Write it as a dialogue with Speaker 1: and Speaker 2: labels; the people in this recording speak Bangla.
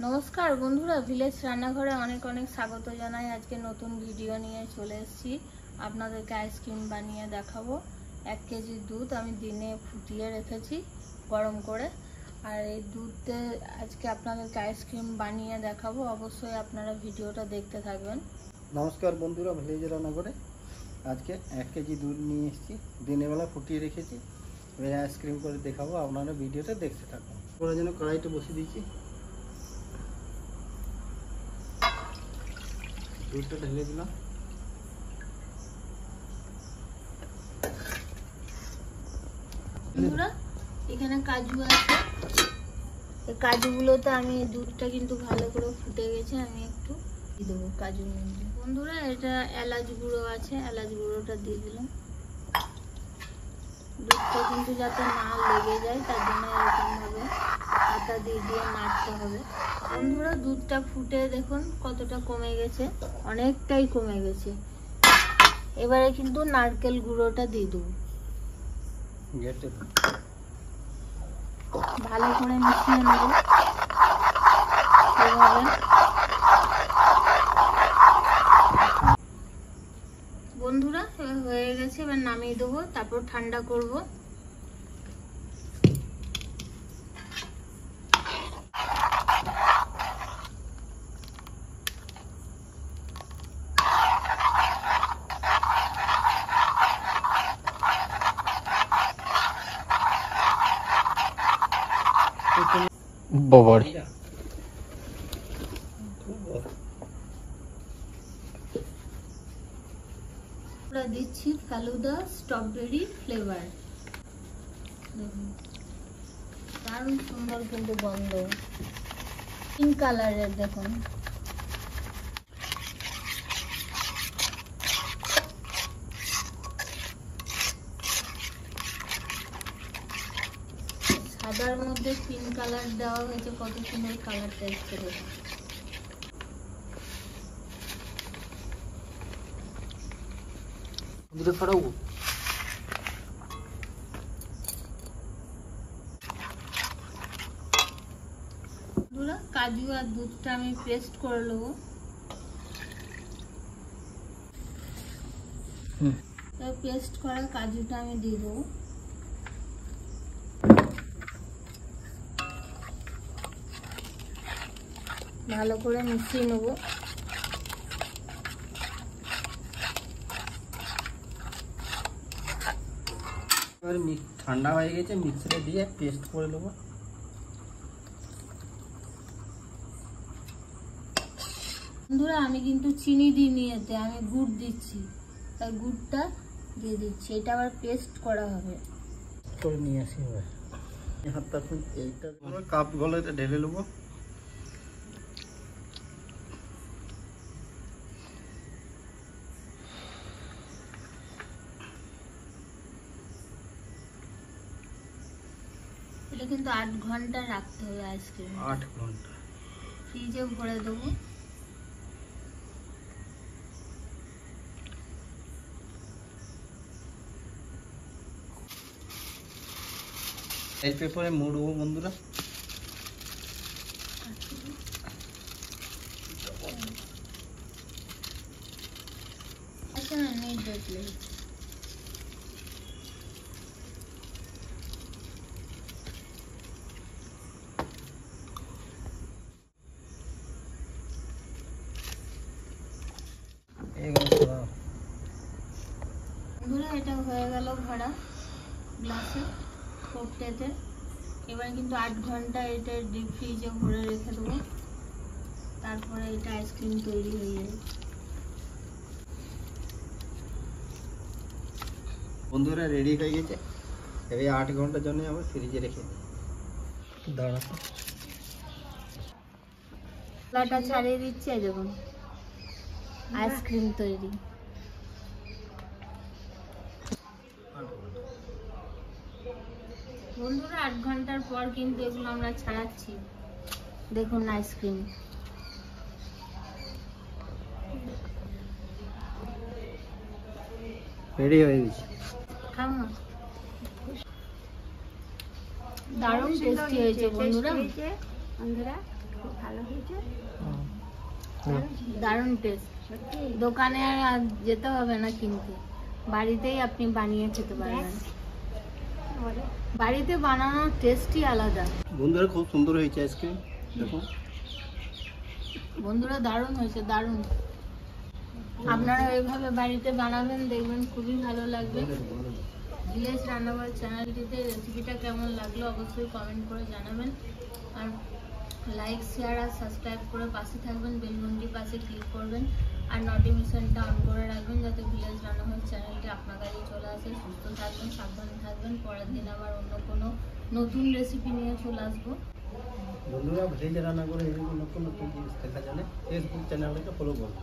Speaker 1: নমস্কার বন্ধুরা, ভিলেজ রান্নাঘরে অনেক অনেক স্বাগত জানাই। আজকে নতুন ভিডিও নিয়ে চলে এসেছি। আপনাদেরকে আইসক্রিম বানিয়ে দেখাবো। 1 কেজি দুধ আমি দিনে ফুটিয়ে রেখেছি গরম করে, আর এই দুধে আজকে আপনাদেরকে আইসক্রিম বানিয়ে দেখাবো। অবশ্যই আপনারা ভিডিওটা দেখতে থাকবেন।
Speaker 2: নমস্কার বন্ধুরা, ভিলেজ রান্নাঘরে আজকে 1 কেজি দুধ নিয়ে এসেছি, দিনের বেলা ফুটিয়ে রেখেছি। এবার আইসক্রিম করে দেখাবো, আপনারা ভিডিওটা দেখতে থাকুন। করার জন্য কড়াইটা বসিয়ে দিয়েছি, দুধটা ঢেলে দিলাম।
Speaker 1: বন্ধুরা, এখানে কাজু আছে, এই কাজুগুলোতে আমি দুধটা কিন্তু ভালো করে ফুটে গেছে, আমি একটু দিয়ে দেবো কাজুর মধ্যে। বন্ধুরা, এটা এলাচ গুঁড়ো আছে, এলাচ গুঁড়োটা দিয়ে দিলাম। দুধটা কিন্তু যাতে না লেগে যায় তার জন্য এরকমভাবে আটা দিয়ে দিয়ে নাড়তে হবে। বন্ধুরা, দুধটা ফুটে দেখুন কতটা কমে গেছে, অনেকটাই কমে গেছে। এবারে কিন্তু নারকেল গুঁড়োটা দিয়ে দেবো, ভালো করে মিশিয়ে নেব। বন্ধুরা, হয়ে গেছে, এবার নামিয়ে দেবো, তারপর ঠান্ডা করব।
Speaker 2: বাবারে
Speaker 1: দিচ্ছি ফালুদা স্ট্রবেরি ফ্লেভার। দেখুন দারুণ সুন্দর কিন্তু গন্ধ, পিঙ্ক কালারের। দেখুন সাদার মধ্যে পিঙ্ক কালার দেওয়া হয়েছে, কত সুন্দর কালারটা এসছে। দেখুন কাজু আর দুধটা আমি পেস্ট করে নেবো। পেস্ট করা কাজুটা আমি দিয়ে দেবো। ভালো করে মিশিয়ে নেবো।
Speaker 2: ঠান্ডা হয়ে গেছে, মিক্সারে দিয়ে পেস্ট করে নেবো।
Speaker 1: বন্ধুরা, আমি কিন্তু চিনি দিইনি, এতে আমি গুড় দিচ্ছি, তাই গুড়টা দিয়ে দিচ্ছি। এটা আবার পেস্ট করা হবে।
Speaker 2: করে নিয়ে আসি এবার হাতটা, এইটা কাপ গলাতে ঢেলে নেবো।
Speaker 1: এটা কিন্তু 8 ঘন্টা রাখতে হবে আইসক্রিম।
Speaker 2: 8 ঘন্টা
Speaker 1: ফ্রিজে ভরে দেবো।
Speaker 2: এই পেপারে মুড়বো বন্ধুরা।
Speaker 1: আচ্ছা, নেই দেখলে বন্ধুরা, এটা হয়ে গেল ভরা গ্লাসে কোকটেতে। এবার কিন্তু 8 ঘন্টা এটা ডিপ ফ্রিজে ভরে রেখে দেবো, তারপরে এটা আইসক্রিম তৈরি হয়ে যাবে।
Speaker 2: বন্ধুরা, রেডি হয়ে গেছে। এবার 8 ঘন্টার জন্য আমরা ফ্রিজে রেখে দিই। দাঁড়াতে
Speaker 1: লাটা ছাড়িয়ে দিচ্ছে, দেখুন আইসক্রিম তৈরি। বন্ধুরা, 8 ঘন্টার পর কিন্তু এগুলো আমরা ছাড়াচ্ছি। দেখুন আইসক্রিম
Speaker 2: রেডি হয়ে গেছে।
Speaker 1: খাও না। দারুণ টেস্টি হয়েছে বন্ধুরা,
Speaker 3: বন্ধুরা খুব ভালো হয়েছে,
Speaker 1: দারুণ টেস্ট। দোকানে আর যেতে হবে না কিনতে, বাড়িতেই আপনি বানিয়ে খেতে পারবেন। বাড়িতে বানানোর টেস্টই আলাদা।
Speaker 2: বন্ধুরা খুব সুন্দর হয়েছে আইসক্রিম, দেখুন
Speaker 1: বন্ধুরা দারুণ হয়েছে, দারুণ। আপনারা এইভাবে বাড়িতে বানাবেন, দেখবেন খুবই ভালো লাগবে। ভিলেজ রান্নাঘর চ্যানেলটিতে রেসিপিটা কেমন লাগলো অবশ্যই কমেন্ট করে জানাবেন, আর লাইক শেয়ার আর সাবস্ক্রাইব করে পাশে থাকবেন, বেল ঘন্টির পাশে ক্লিক করবেন আর নোটিফিকেশনটা অন করে রাখবেন যাতে ভিলেজ রান্নাঘর চ্যানেলটি আপনার কাছে চলে আসে। সুস্থ থাকবেন, সাবধানে থাকবেন, পরের দিন আবার অন্য কোনো নতুন রেসিপি নিয়ে চলে আসবো।
Speaker 2: বন্ধুরা ভিলেজ রান্না করে এরকম নতুন নতুন জিনিস দেখা জানে ফেসবুক চ্যানেলটাকে ফলো করুন।